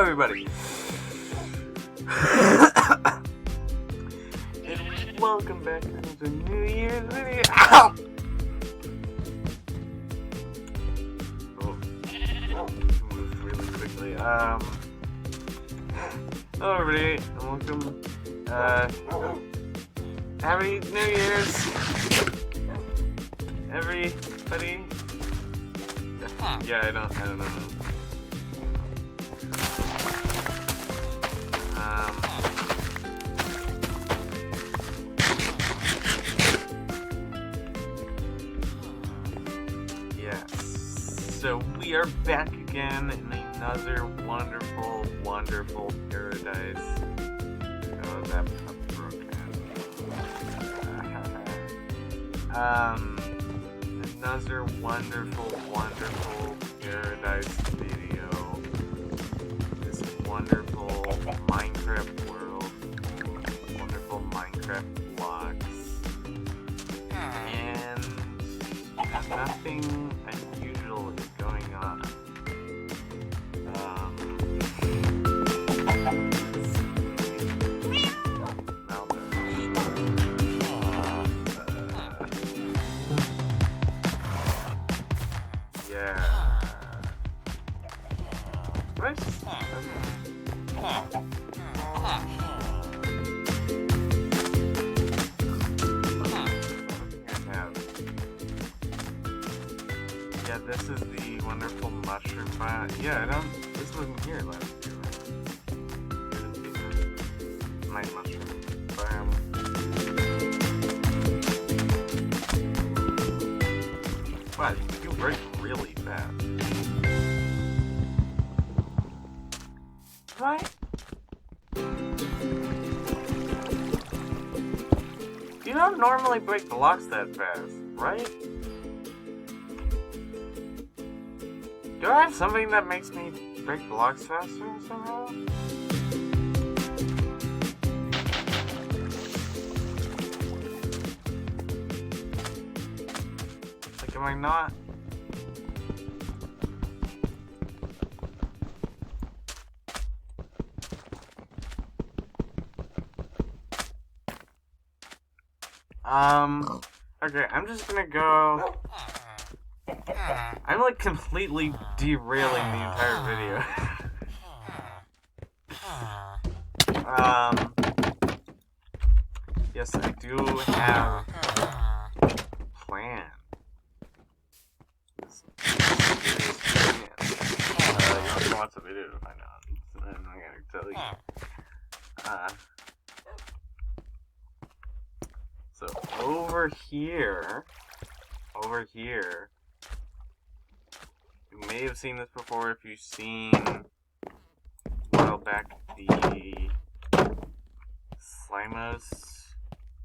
everybody! And welcome back to New Year's video! Ow! Move really quickly. Hello everybody, and welcome. Happy New Year's! Everybody? Yeah, I don't know. Yes. So we are back again in another wonderful, wonderful paradise. Oh, that broke. Another wonderful, wonderful paradise video. This wonderful Minecraft world. Wonderful Minecraft blocks. And nothing unusual is going on. Yeah, this is the wonderful mushroom biome. Yeah, this wasn't here last year, right? My mushroom biome. Wow, you break really fast. Right? You don't normally break blocks that fast, right? Do I have something that makes me break blocks faster somehow? Like, am I not? Okay, I'm just gonna go... I'm like completely derailing the entire video. Yes, I do have a plan. You have to watch the video to find out. I'm not gonna tell you. So over here, you may have seen this before if you've seen a while back the Slimos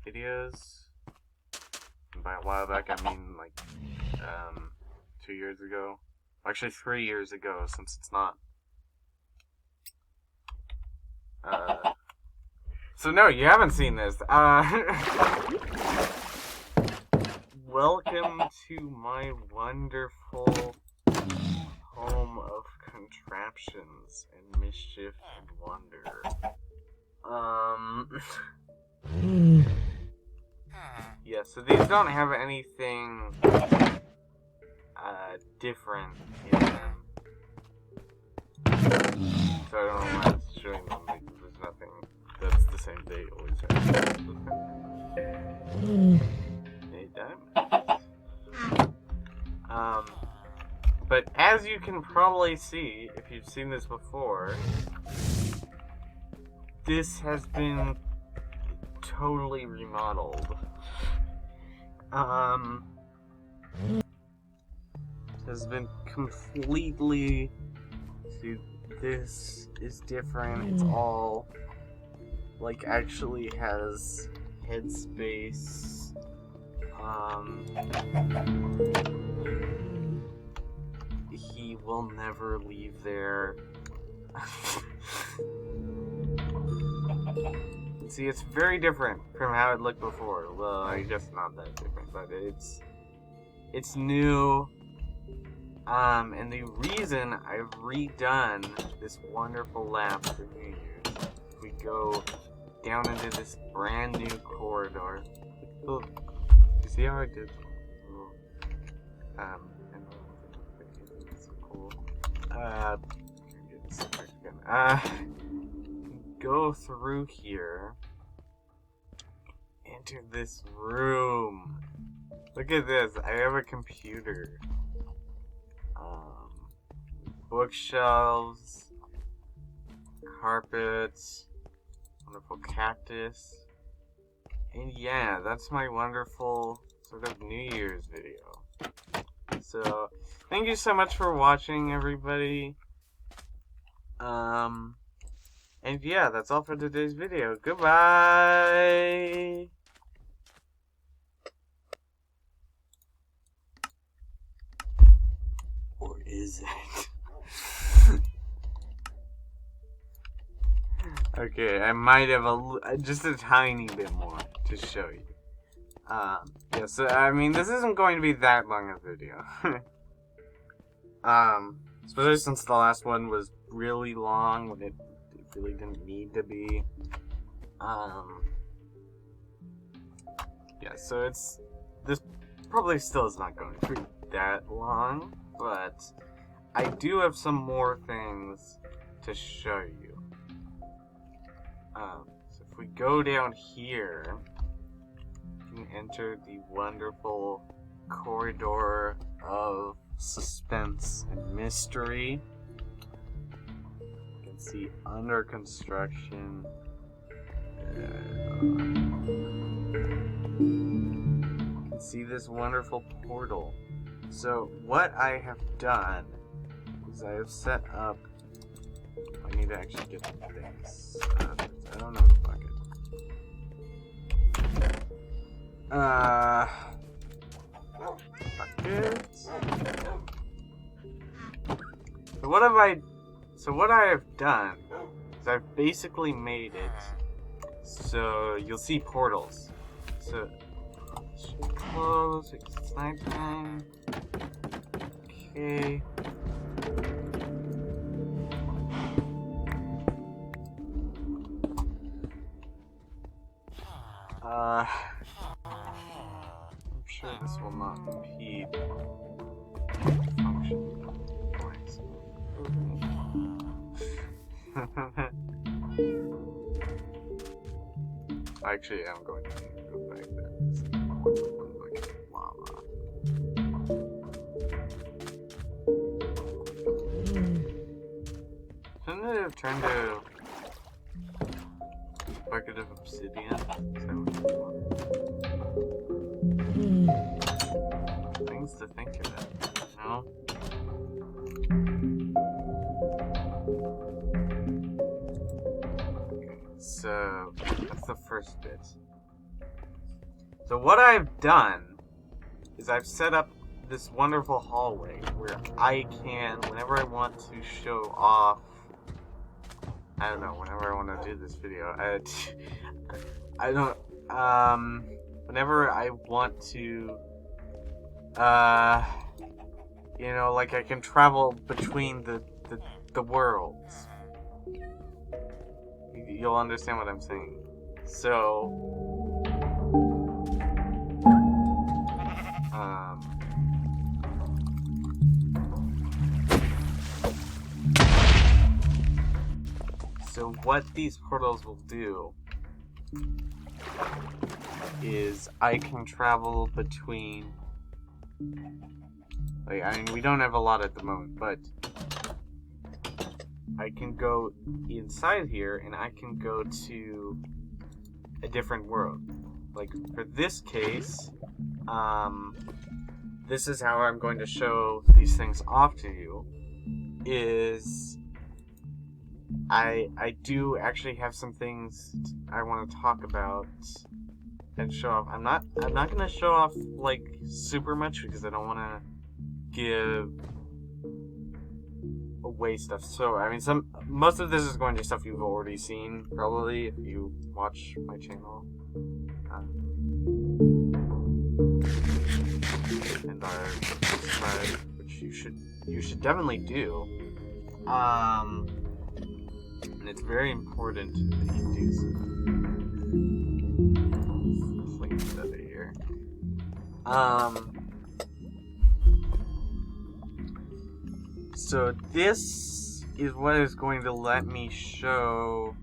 videos. And by a while back, I mean like 2 years ago. Actually 3 years ago, since it's not. So no, you haven't seen this. Welcome to my wonderful home of contraptions and mischief and wonder. Yeah, so these don't have anything different in them. So I don't know why it's showing them, because there's nothing that's the same they always have. Hey, diamonds. But as you can probably see, if you've seen this before, this has been totally remodeled. Has been completely... See, this is different. It's all, like, actually has headspace. He will never leave there. See, it's very different from how it looked before. Well, I guess not that different, but it's new. And the reason I've redone this wonderful lap for New Year's, if we go down into this brand new corridor. Look, you see how I did? And it's so cool. Go through here. Enter this room. Look at this. I have a computer. Bookshelves. Carpets. Wonderful cactus. And yeah, that's my wonderful sort of New Year's video. So, thank you so much for watching, everybody. And yeah, that's all for today's video. Goodbye! Or is it? Okay, I might have just a tiny bit more to show you. Yeah, so, I mean, this isn't going to be that long a video. Especially since the last one was really long when it really didn't need to be. Yeah, so this probably still is not going to be that long, but I do have some more things to show you. So if we go down here, you can enter the wonderful corridor of suspense and mystery. You can see under construction. You can see this wonderful portal. So what I have done is I have set up. I need to actually get the things. I don't know the bucket. Buckets. So what I have done is I've basically made it so you'll see portals. So close. It's nighttime. Okay. I'm sure this will not impede function. Actually, I'm going to need to go back there. It's like lava. Shouldn't it have turned to bucket of obsidian? Things to think about, you know? Okay, so that's the first bit. So what I've done is I've set up this wonderful hallway where I can, whenever I want to show off, I don't know, whenever I want to do this video, whenever I want to, you know, like I can travel between the worlds. You'll understand what I'm saying. So, so what these portals will do is I can travel between, like, I mean, we don't have a lot at the moment, but I can go inside here and I can go to a different world. Like, for this case, this is how I'm going to show these things off to you, is I do actually have some things I want to talk about and show off. I'm not going to show off, like, super much because I don't want to give away stuff. So, I mean, most of this is going to be stuff you've already seen, probably, if you watch my channel. And are subscribed, which you should you should definitely do. And it's very important that you do so. Clean it out of here. So this is what is going to let me show,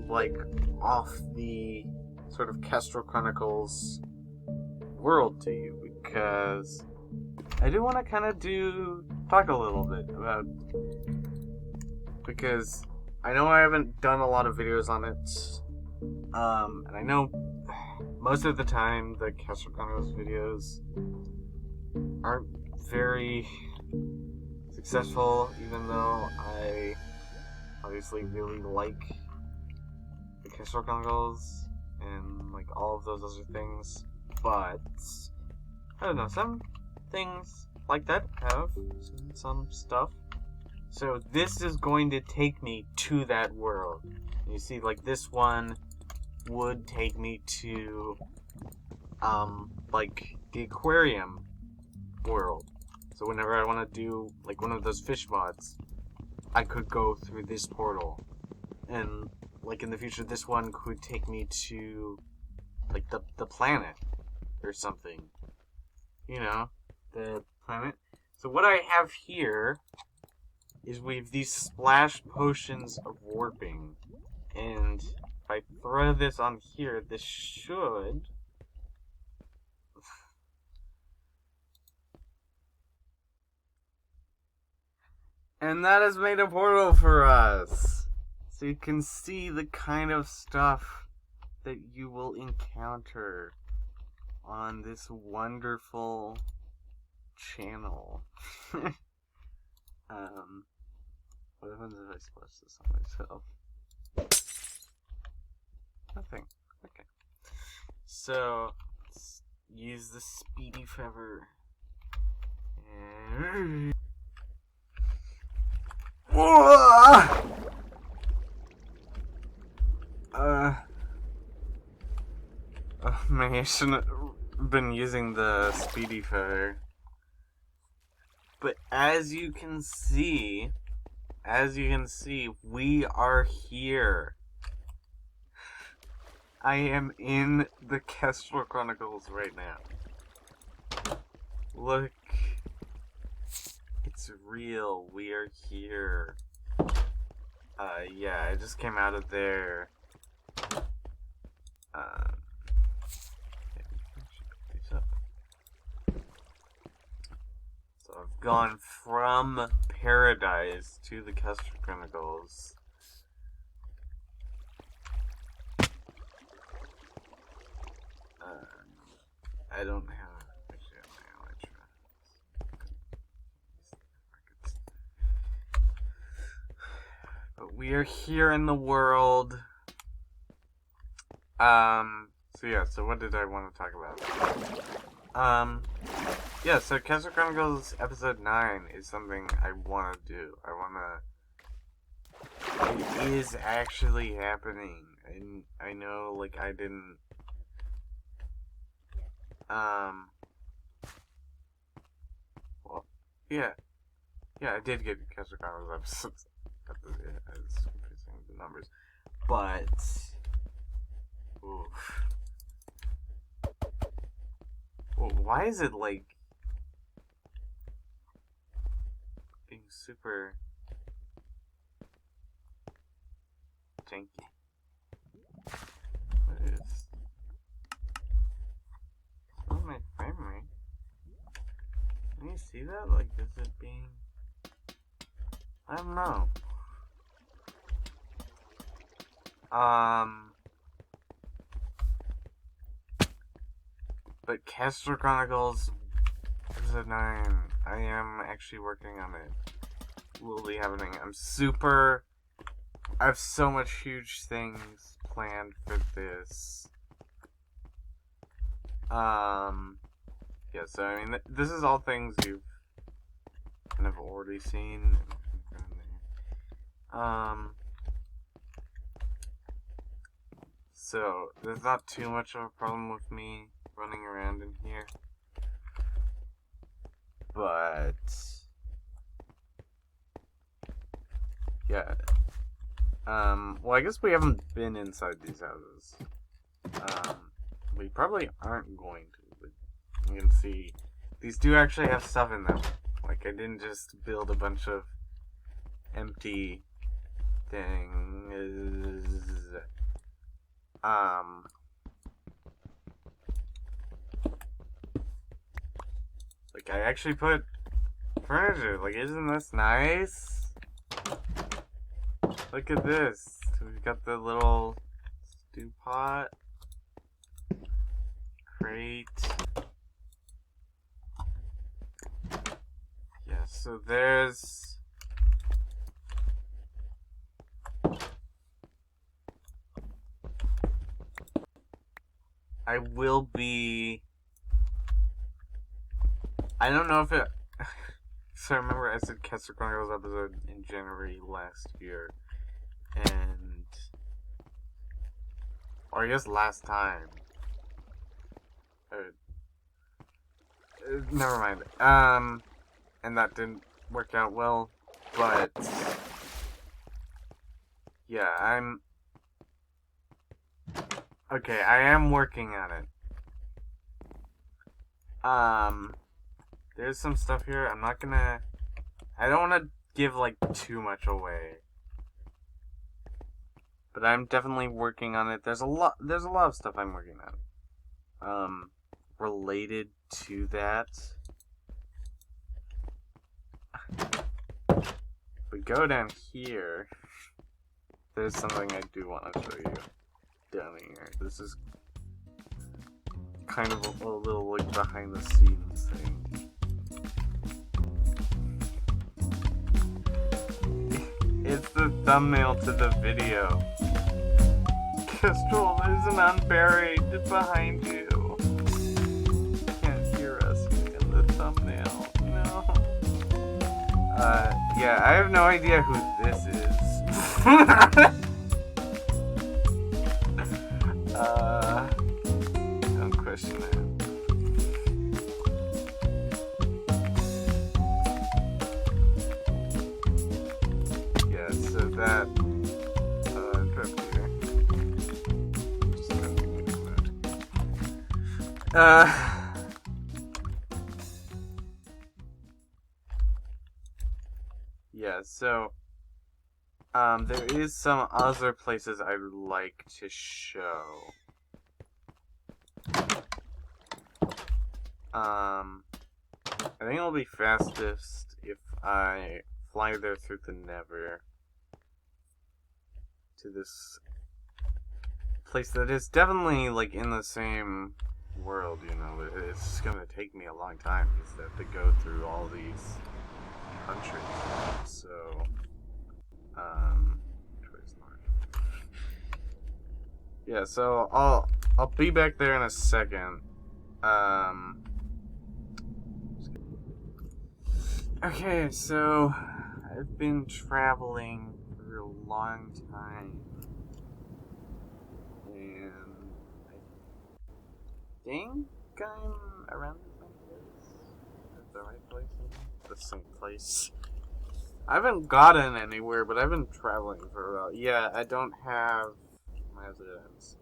like, off the sort of Kestrel Chronicles world to you, because I do want to kind of talk a little bit about, because I know I haven't done a lot of videos on it, and I know most of the time the Kestrel Chronicles videos aren't very successful, even though I obviously really like the Kestrel Chronicles and like all of those other things, but I don't know, some things like that have some stuff. So this is going to take me to that world. You see, like, this one would take me to like the aquarium world. So whenever I want to do like one of those fish mods, I could go through this portal. And like in the future, this one could take me to like the planet or something. You know, the planet. So what I have here is we have these splash potions of warping. And if I throw this on here, this should... And that has made a portal for us. So you can see the kind of stuff that you will encounter on this wonderful channel. What happens if I splash this on myself? Nothing. Okay. So, let's use the speedy feather. And... Oh man, I shouldn't have been using the speedy feather. But as you can see, we are here. I am in the Kestrel Chronicles right now. Look. It's real. We are here. Yeah, I just came out of there. So I've gone from Paradise to the Kestrel Chronicles. I don't have... Actually, I have my elytra. But we are here in the world. So yeah, so what did I want to talk about? Yeah, so Kestrel Chronicles Episode 9 is something I want to do. It is actually happening. And I know, like, I didn't... Well, yeah. Yeah, I did get Kestrel Chronicles episodes. I was confusing the numbers. But... Oof. Well, why is it, like... being super... janky? What is... Not my frame rate. Can you see that? Like, is it being... I don't know. But Kestrel Chronicles Episode 9, I am actually working on it. Will be happening. I have so much huge things planned for this. Yeah, so I mean, this is all things you've kind of already seen. So there's not too much of a problem with me running around in here. But yeah. Well, I guess we haven't been inside these houses. We probably aren't going to, but you can see these do actually have stuff in them. Like, I didn't just build a bunch of empty things. Like, I actually put furniture. Like, isn't this nice? Look at this. We've got the little stew pot. Crate. Yeah, so there's... I will be... I don't know if it... So I remember I said Kestrelstar Chronicles episode in January last year. And... Or I guess last time. Never mind. And that didn't work out well. But... Yeah, I'm... Okay, I am working on it. There's some stuff here. I'm not gonna... I don't want to give, like, too much away. But I'm definitely working on it. There's a lot of stuff I'm working on. Related to that. But go down here. There's something I do want to show you. Down here. This is kind of a little like behind the scenes thing. It's the thumbnail to the video. Kestrel, there's an unburied behind you. You can't hear us in the thumbnail. No. Yeah, I have no idea who this is. Don't question it. Yeah, so that, drop here. Just gonna be MacLeod. Yeah, so, there is some other places I would like to show. I think it'll be fastest if I fly there through the Never to this place that is definitely, like, in the same world, you know. It's gonna take me a long time because I have to go through all these countries. So, yeah, so I'll be back there in a second. Okay, so I've been traveling for a long time, and I think I'm around the same place. At the right place? The same place. I haven't gotten anywhere, but I've been traveling for a while. Yeah, I don't have my evidence.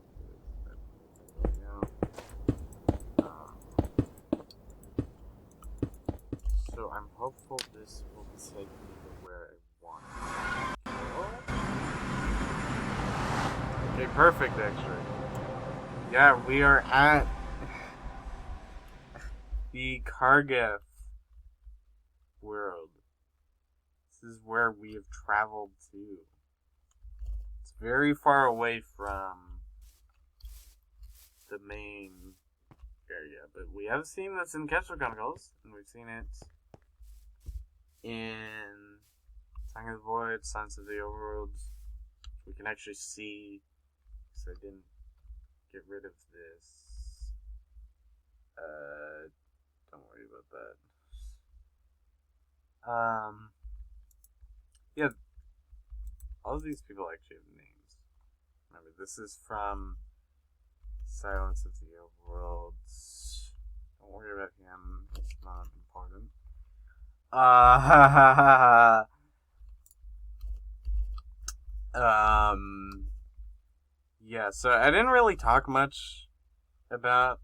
So I'm hopeful this will take me to where I want. Okay, perfect, actually. Yeah, we are at the Kargeth world. This is where we have traveled to. It's very far away from the main area, but we have seen this in Kestrelstar Chronicles, and we've seen it in Song of the Void, Sons of the Overworld. We can actually see, because I didn't get rid of this. Don't worry about that. Yeah, all of these people actually have names. Remember, this is from Silence of the Overworld. Don't worry about him, it's not important. um, yeah, so I didn't really talk much about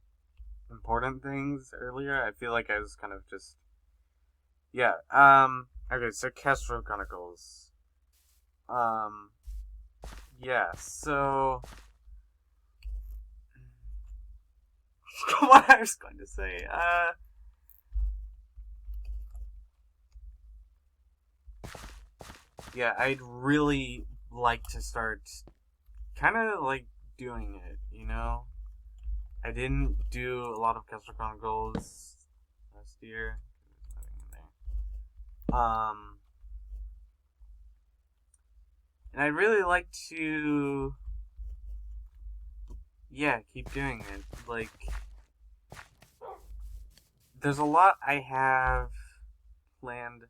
important things earlier. I feel like I was kind of just, yeah, okay, so Kestrel Chronicles. Um, yeah, so, what I was going to say, yeah, I'd really like to start kind of like doing it, you know? I didn't do a lot of Kestrel Chronicles last year. And I'd really like to, yeah, keep doing it. Like, there's a lot I have planned.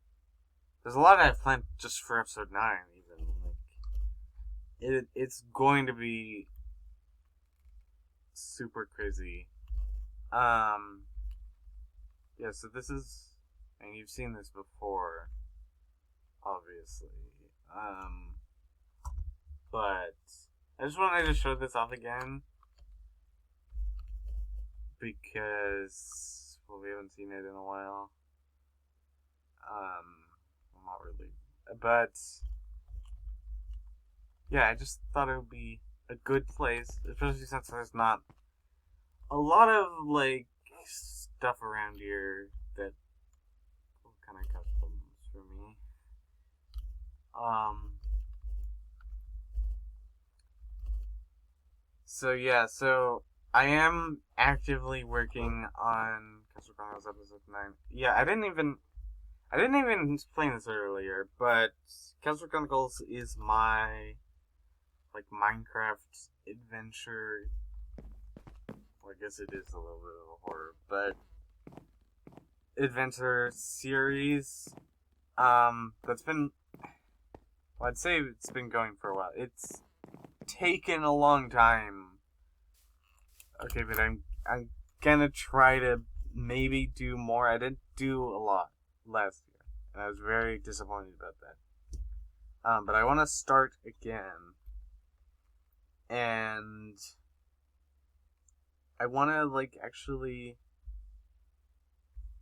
There's a lot I've planned just for episode 9, even. Like, it's going to be super crazy. Yeah, so this is, and you've seen this before, obviously. But I just wanted to show this off again because, well, we haven't seen it in a while. Well, not really, but yeah, I just thought it would be a good place, especially since there's not a lot of like stuff around here that will kind of customs for me. So yeah, so I am actively working on Kestrel Chronicles episode 9. Yeah, I didn't even explain this earlier, but Kestrel Chronicles is my like Minecraft adventure. Well, I guess it is a little bit of a horror, but adventure series. That's been, well, I'd say it's been going for a while. It's taken a long time. Okay, but I'm gonna try to maybe do more. I didn't do a lot last year, and I was very disappointed about that. But I want to start again, and I want to like actually.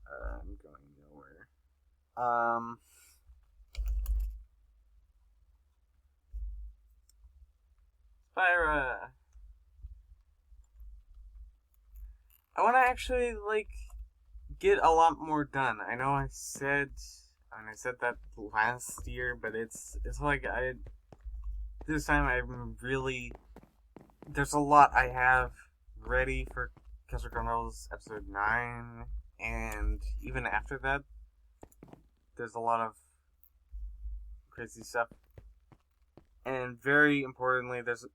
I'm going nowhere. Spyra. I want to actually like get a lot more done. I know I said that last year, but it's like this time I'm really, there's a lot I have ready for Kestrel Chronicles episode 9, and even after that there's a lot of crazy stuff. And very importantly, there's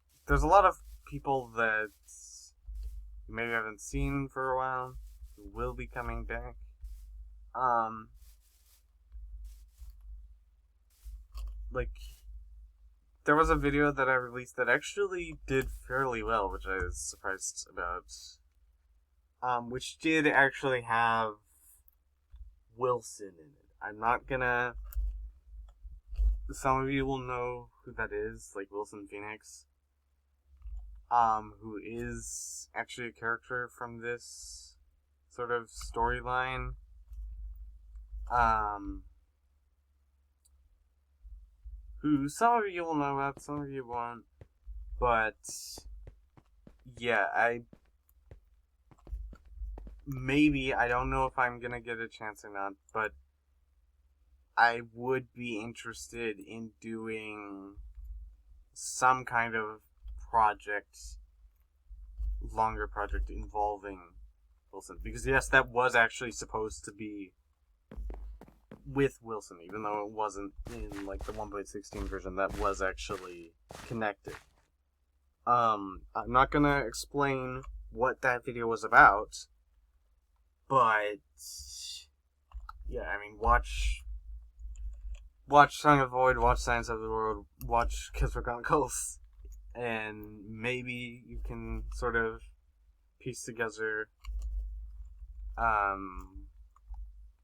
a lot of people that you maybe haven't seen for a while who will be coming back. Like, there was a video that I released that actually did fairly well, which I was surprised about. Which did actually have Wilson in it. I'm not gonna. Some of you will know who that is, like Wilson Phoenix. Who is actually a character from this sort of storyline. Who some of you will know about, some of you won't. But yeah, I don't know if I'm gonna get a chance or not, but I would be interested in doing some kind of longer project involving Wilson. Because yes, that was actually supposed to be with Wilson, even though it wasn't in like the 1.16 version that was actually connected. I'm not gonna explain what that video was about, but yeah, I mean, watch Song of the Void, watch Science of the World, watch Kestrel Chronicles, and maybe you can sort of piece together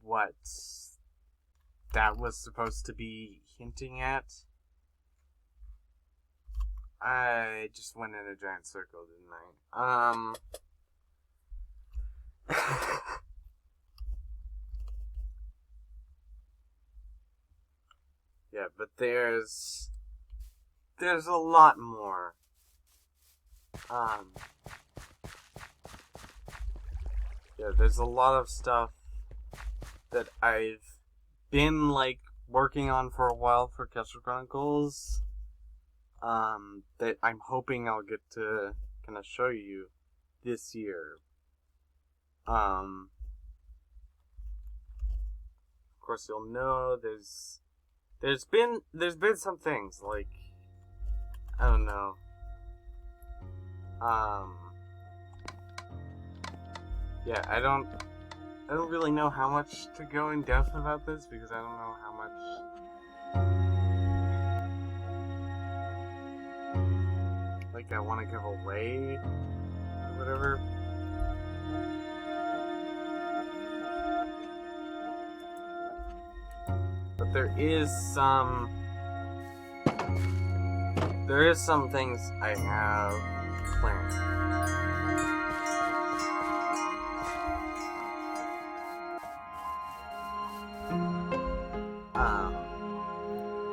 what that was supposed to be hinting at. I just went in a giant circle, didn't I? Yeah, but there's a lot more. Yeah, there's a lot of stuff that I've been, like, working on for a while for Kestrel Chronicles, that I'm hoping I'll get to kind of show you this year. Of course, you'll know there's been some things, like, I don't know, yeah, I don't really know how much to go in depth about this, because I don't know how much, like, I want to give away, or whatever. But there is some things I have planned.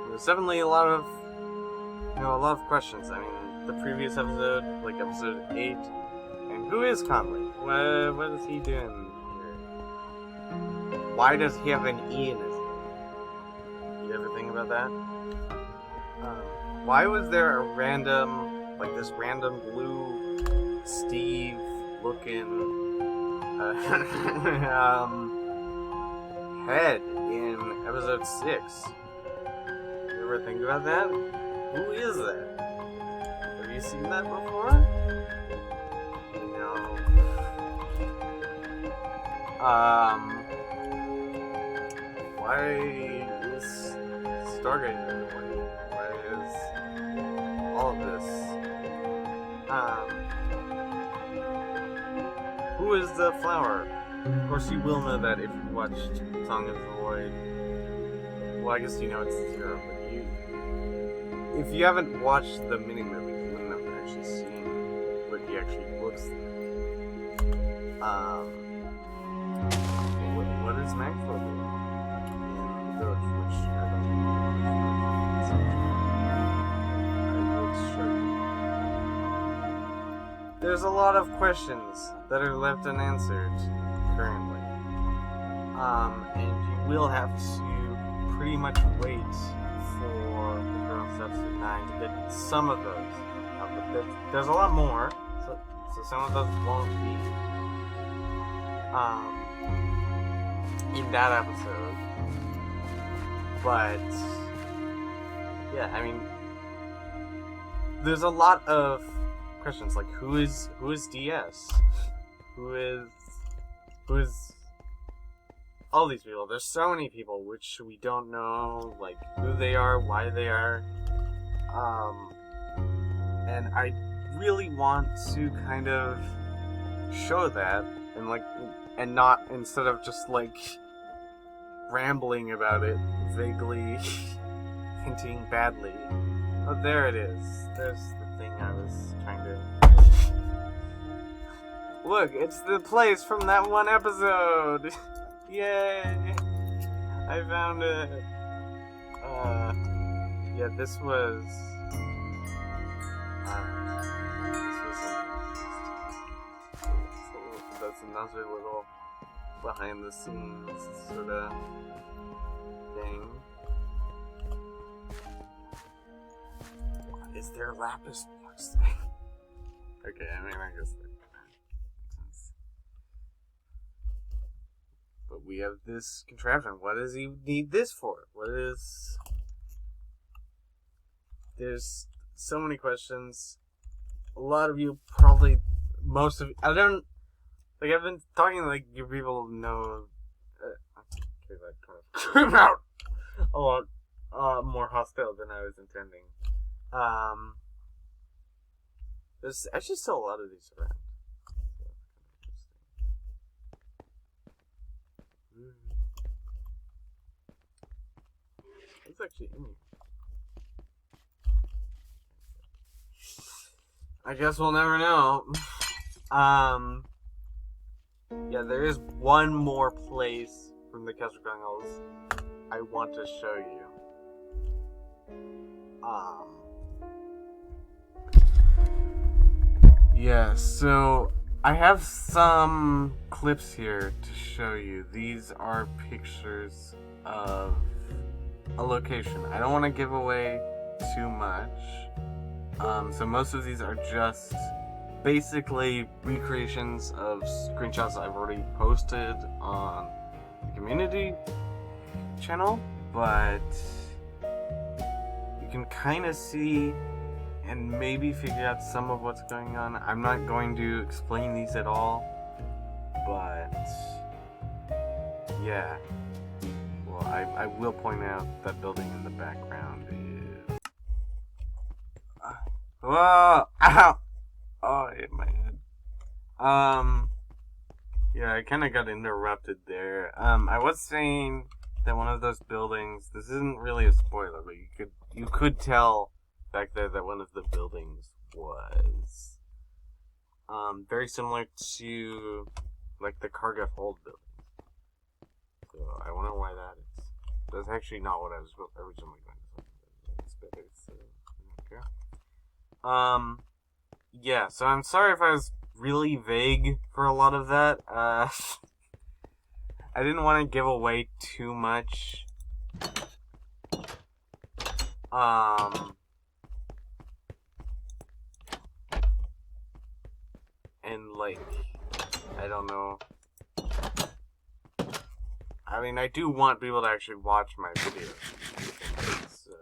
There's definitely a lot of questions. I mean, the previous episode, like episode 8, and who is Conley? What is he doing here? Why does he have an E in his name? You ever think about that? Why was there a random, like this random blue Steve looking head in episode 6? You ever think about that? Who is that? Have you seen that before? No. Why is Stargate in the way? Why is all of this? Who is the flower? Of course, you will know that if you watched Song of the Void. Well, I guess you know it's Zero, but if you haven't watched the mini movie, you wouldn't have actually seen what he actually looks like. What is MacLeod doing in the village? Which I don't know. There's a lot of questions that are left unanswered currently. And you will have to pretty much wait for the Girls Episode 9 to get some of those. But there's a lot more, so some of those won't be in that episode. But yeah, I mean, there's a lot of questions, like who is DS? Who is all these people? There's so many people which we don't know, like who they are, why they are. And I really want to kind of show that, and not, instead of just like rambling about it, vaguely hinting badly. Oh, there it is. There's the thing I was trying to... Look, it's the place from that one episode! Yay! I found it! Yeah, this was that's another little behind the scenes sort of thing. Is there lapis blocks? Okay, I mean, I guess that makes sense. But we have this contraption. What does he need this for? There's so many questions. A lot of you probably, I've been talking like you people know. Okay, that kind of came out a lot more hostile than I was intending. There's actually still a lot of these around. Who's actually in here? I guess we'll never know. Yeah, there is one more place from the Kestrelstar Hills I want to show you. Yeah, so I have some clips here to show you. These are pictures of a location. I don't want to give away too much. So most of these are just basically recreations of screenshots I've already posted on the community channel, but you can kind of see and maybe figure out some of what's going on. I'm not going to explain these at all, but yeah. Well, I will point out that building in the background is... Whoa! Ow! Oh, I hit my head. Yeah, I kind of got interrupted there. I was saying that one of those buildings, this isn't really a spoiler, but you could tell back there that one of the buildings was very similar to like the Cargill Hold building. So I wonder why that is. That's actually not what I was originally going to say. It's better, so I don't care. Yeah, so I'm sorry if I was really vague for a lot of that. I didn't want to give away too much. And like, I don't know. I mean, I do want people to actually watch my videos. So.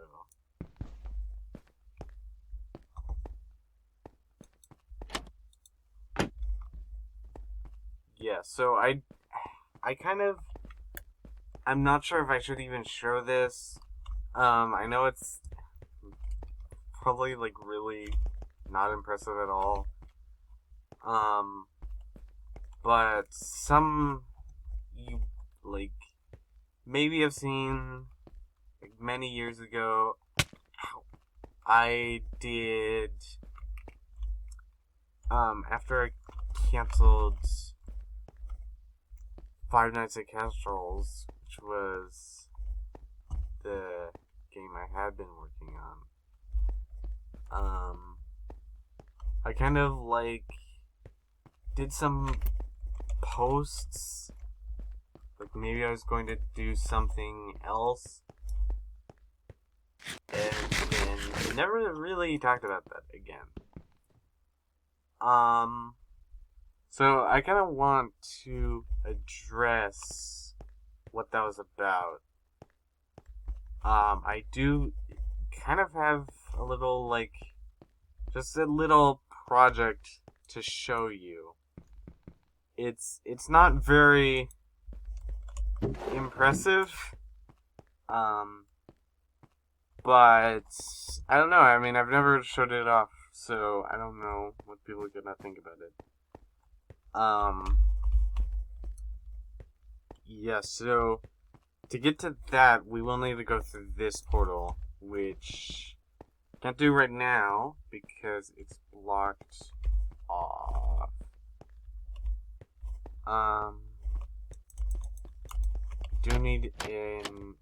Yeah, so I kind of, I'm not sure if I should even show this. I know it's probably like really not impressive at all. But some you like maybe have seen like many years ago. I did after I canceled Five Nights at Kestrels, which was the game I had been working on. I kind of like did some posts, like maybe I was going to do something else, and then never really talked about that again. So I kind of want to address what that was about. I do kind of have a little, like, just a little project to show you. It's not very impressive, but I don't know. I mean, I've never showed it off, so I don't know what people are gonna think about it. Yeah, so to get to that, we will need to go through this portal, which I can't do right now because it's blocked off. Do need an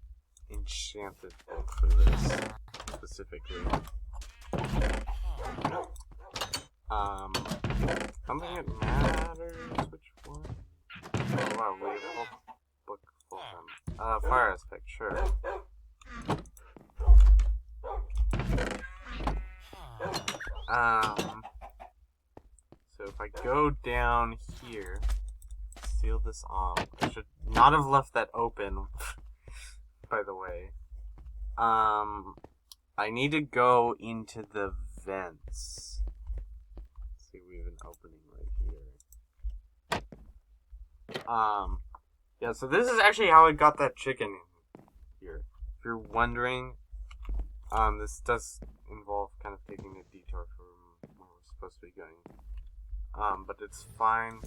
enchanted book for this specifically. I don't think it matters which one. Oh wow, we have a whole book full of them. Fire aspect, sure. So if I go down here, seal this off. I should not have left that open, by the way. I need to go into the vents. Let's see, we have an opening right here. Yeah, so this is actually how I got that chicken in here. If you're wondering, this does involve kind of taking a detour from where we're supposed to be going. But it's fine.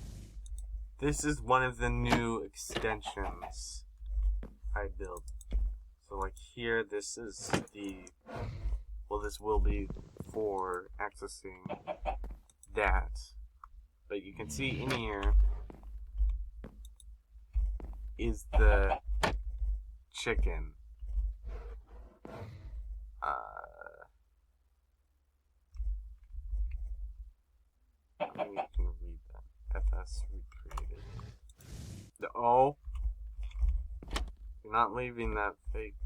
This is one of the new extensions I built. So So like here, this is the, well, this will be for accessing that. But you can see in here is the chicken. I mean, you can read that. FS recreated. Oh, you're not leaving that fake.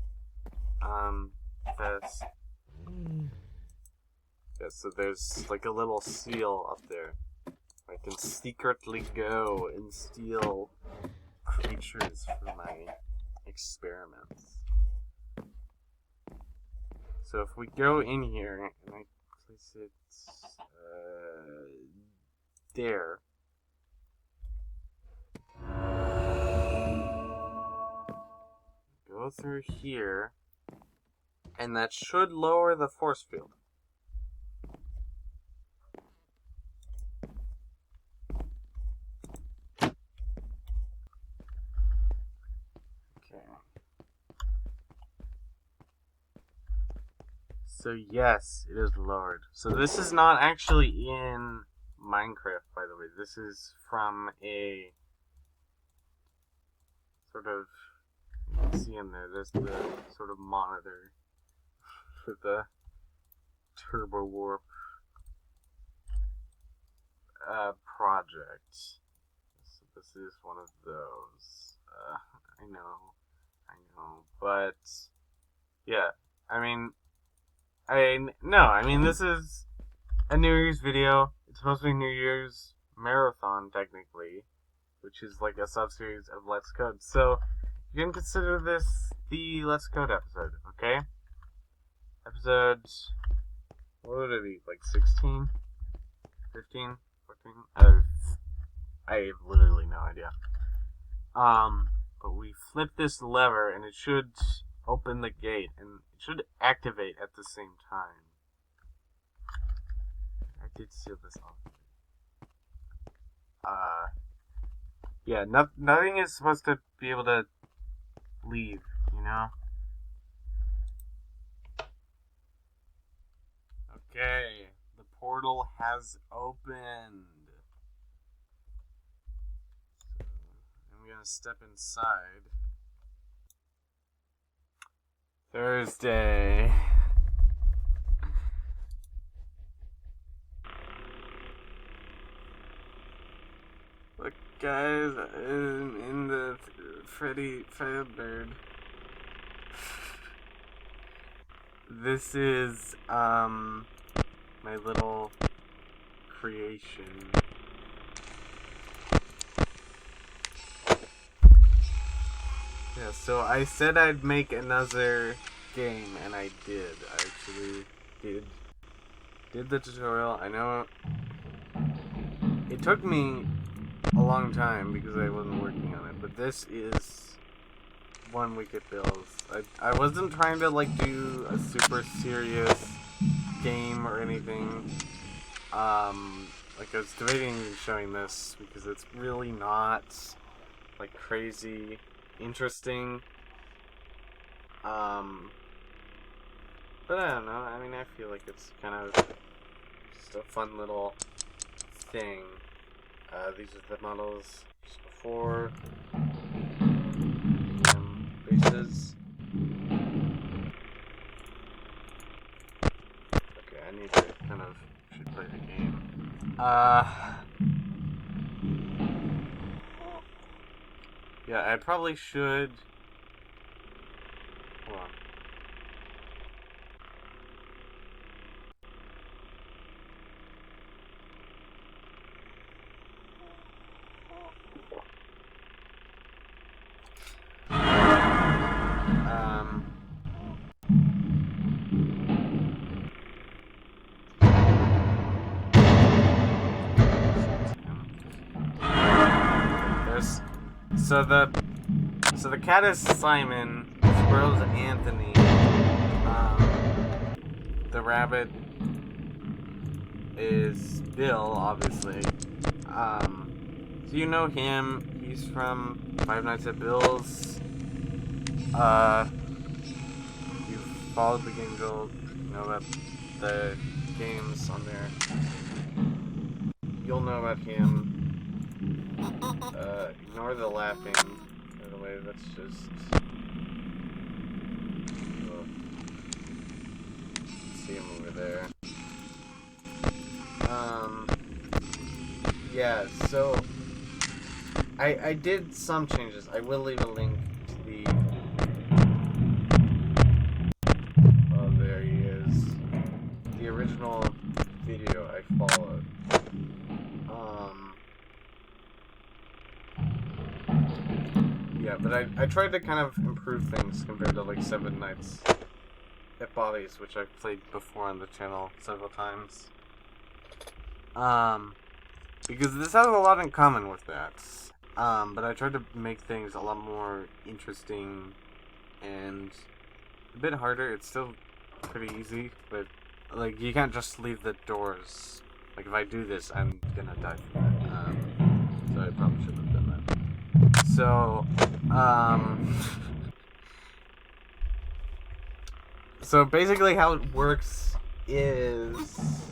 FS. Yeah, so there's like a little seal up there. I can secretly go and steal creatures for my experiments. So if we go in here and I place it there. Go through here, and that should lower the force field. Okay. So yes, it is lowered. So this is not actually in Minecraft, by the way. This is from a sort of, you can see in there, there's the sort of monitor for the turbowarp project. So this is one of those. I know, but yeah, I mean, this is a New Year's video. It's supposed to be New Year's marathon, technically, which is like a sub-series of Let's Code. So, you can consider this the Let's Code episode, okay? Episode, what would it be, like 16? 15? 14? I have literally no idea. But we flip this lever, and it should open the gate, and it should activate at the same time. I did seal this off. Yeah, nothing is supposed to be able to leave, you know? Okay, the portal has opened. So, I'm gonna step inside. Thursday. Look, guys, I'm in the Freddy Firebird. This is my little creation. Yeah, so I said I'd make another game, and I did. I actually did the tutorial. I know it took me a long time because I wasn't working on it, but this is 1 week at Bill's. I wasn't trying to like do a super serious game or anything. Like I was debating showing this because it's really not like crazy interesting. But I don't know. I mean, I feel like it's kind of just a fun little thing. These are the models just before bases. Okay, I need to kind of should play the game. Yeah, I probably should. Hold on. So the cat is Simon, the squirrel's Anthony, the rabbit is Bill, obviously. So you know him, he's from Five Nights at Bill's. followed the game build, you know about the games on there. You'll know about him. Ignore the laughing, by the way, that's just... see him over there. Yeah, so... I did some changes. I will leave a link to the... Oh, there he is. The original video I followed. Yeah, but I tried to kind of improve things compared to like 7 Nights at Bodies, which I've played before on the channel several times. Because this has a lot in common with that. But I tried to make things a lot more interesting and a bit harder. It's still pretty easy, but like you can't just leave the doors. Like if I do this, I'm gonna die from it. So I probably shouldn't have done that. So, so basically how it works is,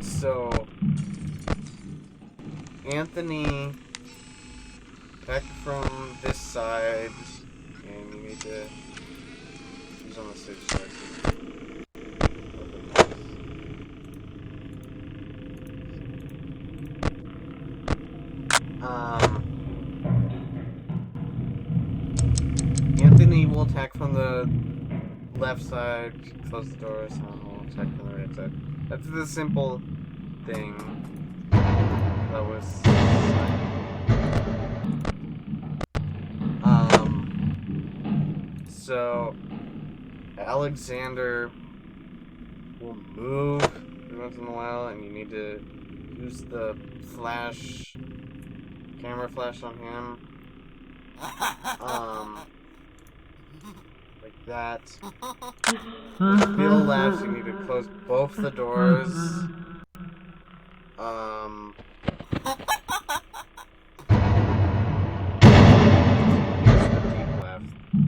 so, Anthony, back from this side, and you need to, he's on the stage side. Anthony will attack from the left side, close the doors, and we'll attack from the right side. That's the simple thing that was so Alexander will move every once in a while, and you need to use the camera flash on him. Like that. When Bill laughs, you need to close both the doors.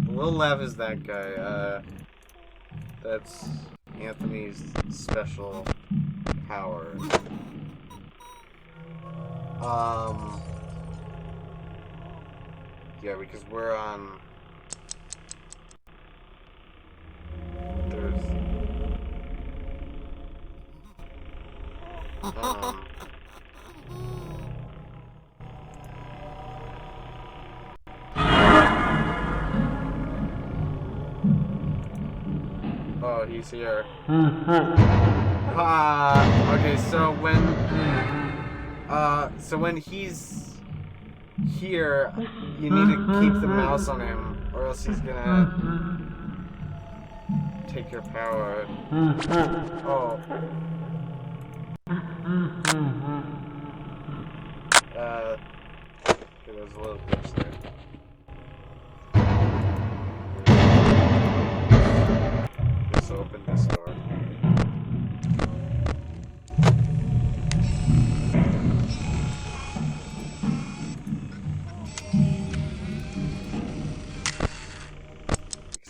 The little laugh is that guy. That's Anthony's special power. Yeah, because we're on... There's... Oh, he's here. Okay, so when he's here, you need to keep the mouse on him, or else he's gonna take your power. Oh. Okay, there's a little glitch there. Let's open this door.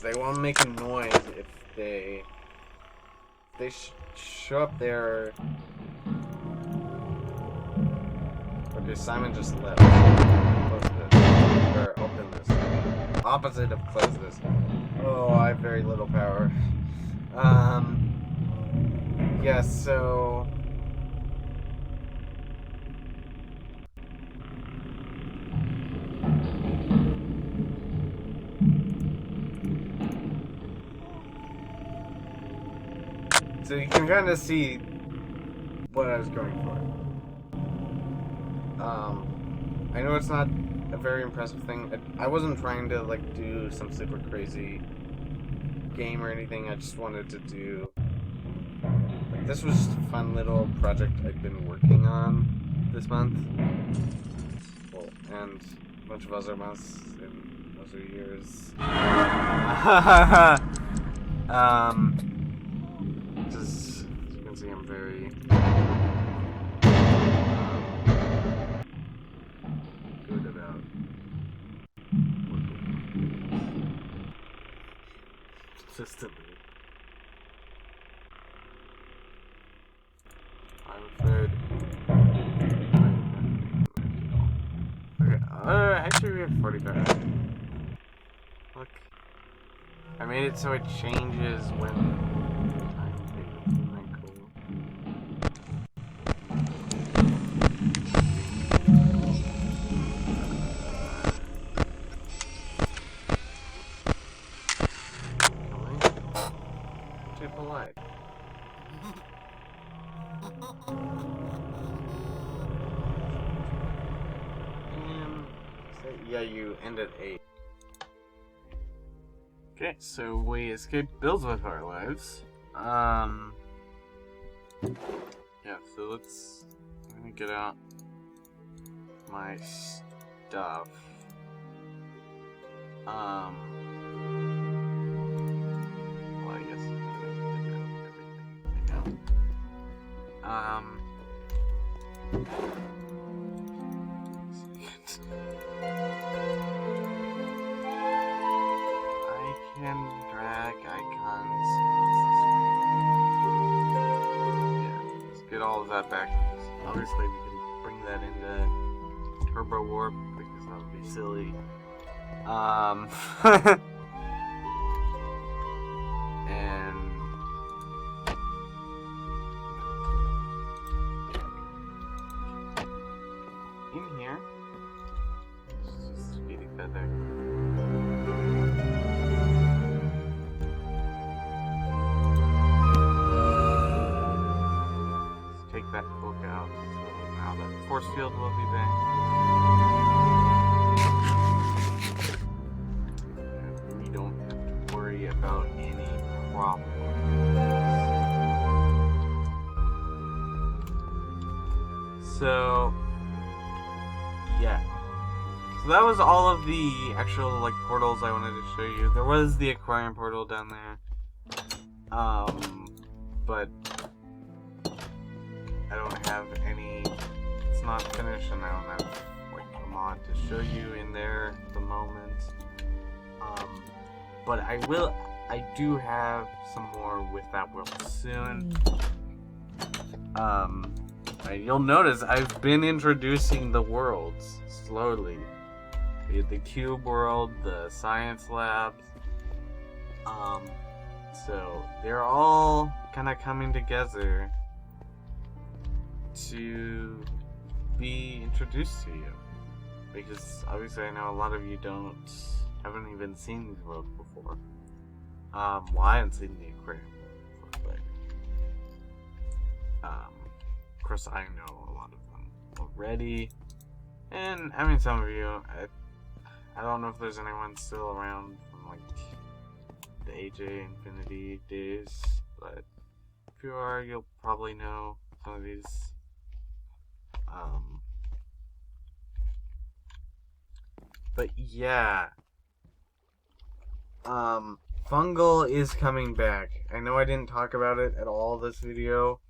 They won't make a noise if they show up there. Okay, Simon just left. Close this. Or open this. Opposite of close this. Oh, I have very little power. Yeah, so... So you can kind of see what I was going for. I know it's not a very impressive thing. I wasn't trying to like do some super crazy game or anything. I just wanted to do... Like, this was just a fun little project I've been working on this month. Well, and a bunch of other months in other years. Just, as you can see, I'm very consistently. I'm afraid. Okay, actually we have 45. Look. I made it so it changes when time fades. Isn't that cool? Too polite. Yeah, you end at 8. Okay, so we escaped bills with our lives. Yeah, so I'm gonna get out my stuff. Well, I guess I'm gonna get everything out. I can drag icons. Yeah, let's get all of that back. Obviously, we can bring that into turbowarp because that would be silly. And in here, just speeding that there. Let's take that book out, so now the force field will be back. We don't have to worry about any problems. So, yeah. So that was all of the actual, like, portals I wanted to show you. There was the aquarium portal down there. But I don't have any, it's not finished and I don't have, like, a mod to show you in there at the moment. But I do have some more with that world soon. You'll notice I've been introducing the worlds slowly. We had the cube world, the science labs. So they're all kind of coming together to be introduced to you. Because obviously I know a lot of you haven't even seen these worlds before. Well, I haven't seen the aquarium before, but of course I know a lot of them already. And I mean, some of you, I don't know if there's anyone still around from like the AJ Infinity days, but if you are, you'll probably know some of these. But yeah, Fungal is coming back. I know I didn't talk about it at all this video,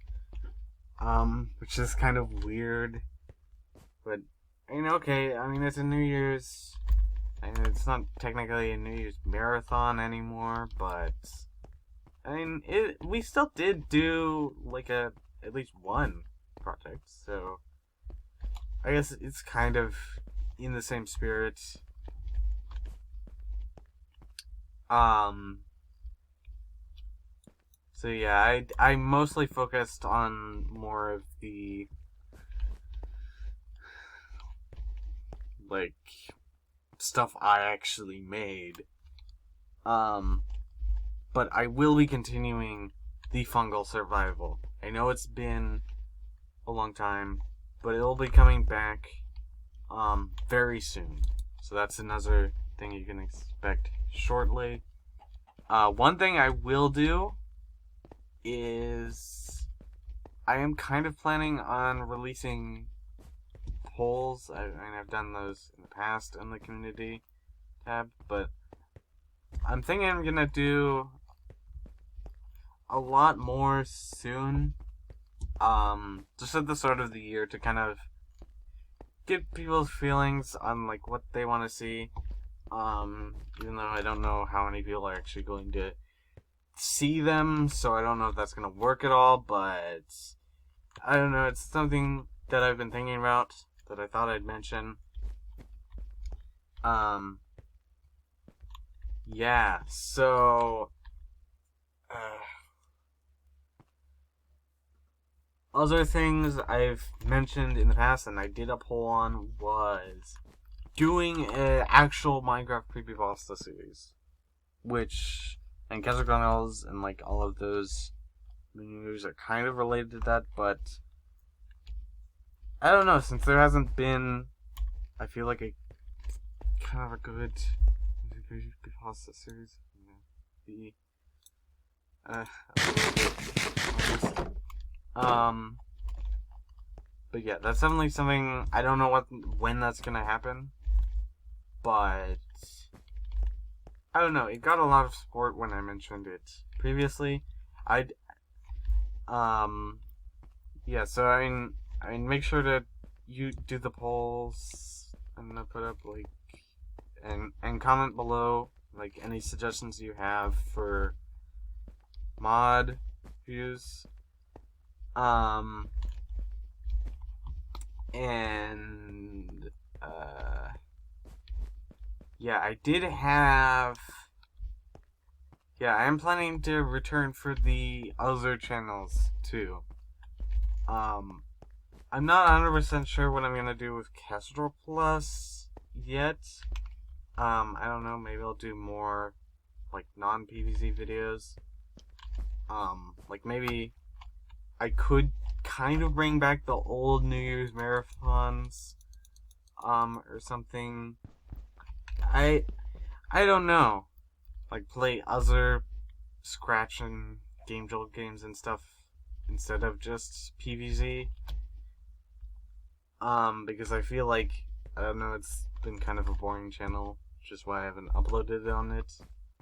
which is kind of weird, but I mean, okay, I mean, it's a New Year's, and it's not technically a New Year's marathon anymore, but I mean, we still did do like at least one project, so I guess it's kind of in the same spirit. So yeah, I mostly focused on more of the like stuff I actually made. But I will be continuing the fungal survival. I know it's been a long time, but it'll be coming back very soon. So that's another thing you can expect shortly. One thing I will do is I am kind of planning on releasing polls. I've done those in the past in the community tab, but I'm thinking I'm gonna do a lot more soon. Just at the start of the year to kind of get people's feelings on like what they want to see. Even though I don't know how many people are actually going to see them, so I don't know if that's gonna work at all, but I don't know, it's something that I've been thinking about that I thought I'd mention. Yeah, so other things I've mentioned in the past and I did a poll on was doing an actual Minecraft creepypasta series, which, and Kestrelstar and like all of those movies are kind of related to that, but I don't know, since there hasn't been, I feel like a kind of a good creepypasta series. But yeah, that's definitely something. I don't know when that's gonna happen, but I don't know. It got a lot of support when I mentioned it previously. Yeah. So I mean, make sure that you do the polls. I'm gonna put up like and comment below like any suggestions you have for mod views. And yeah, I did have. Yeah, I am planning to return for the other channels too. I'm not 100% sure what I'm gonna do with Kestrel Plus yet. I don't know. Maybe I'll do more like non-PvZ videos. Like maybe I could kind of bring back the old New Year's marathons, or something. I don't know. Like play other Scratch and Game Jolt games and stuff instead of just PvZ. Because I feel like, I don't know, it's been kind of a boring channel, which is why I haven't uploaded on it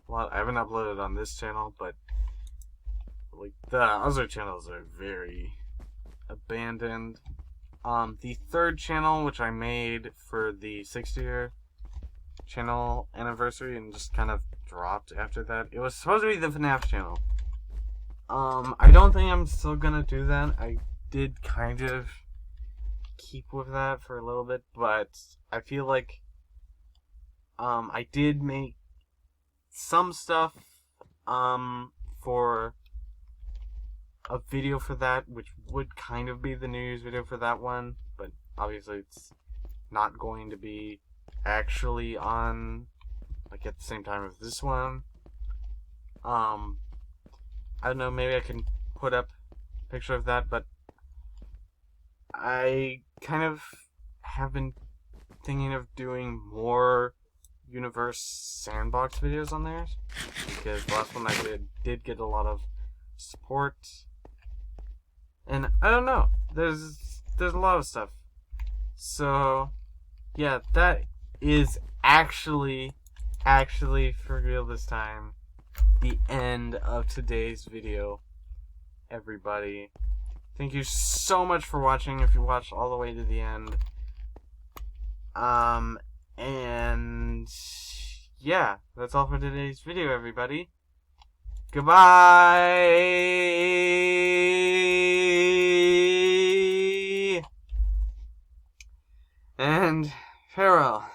a lot. I haven't uploaded on this channel, but like the other channels are very abandoned. The third channel, which I made for the 6th-year channel anniversary and just kind of dropped after that. It was supposed to be the FNAF channel. I don't think I'm still gonna do that. I did kind of keep with that for a little bit, but I feel like I did make some stuff for a video for that, which would kind of be the New Year's video for that one, but obviously it's not going to be actually on like at the same time as this one. I don't know, maybe I can put up a picture of that, but I kind of have been thinking of doing more Universe Sandbox videos on there, because the last one I did get a lot of support, and I don't know, there's a lot of stuff. So yeah, that is actually for real this time the end of today's video, everybody. Thank you so much for watching if you watched all the way to the end. And yeah, that's all for today's video, everybody. Goodbye! And farewell.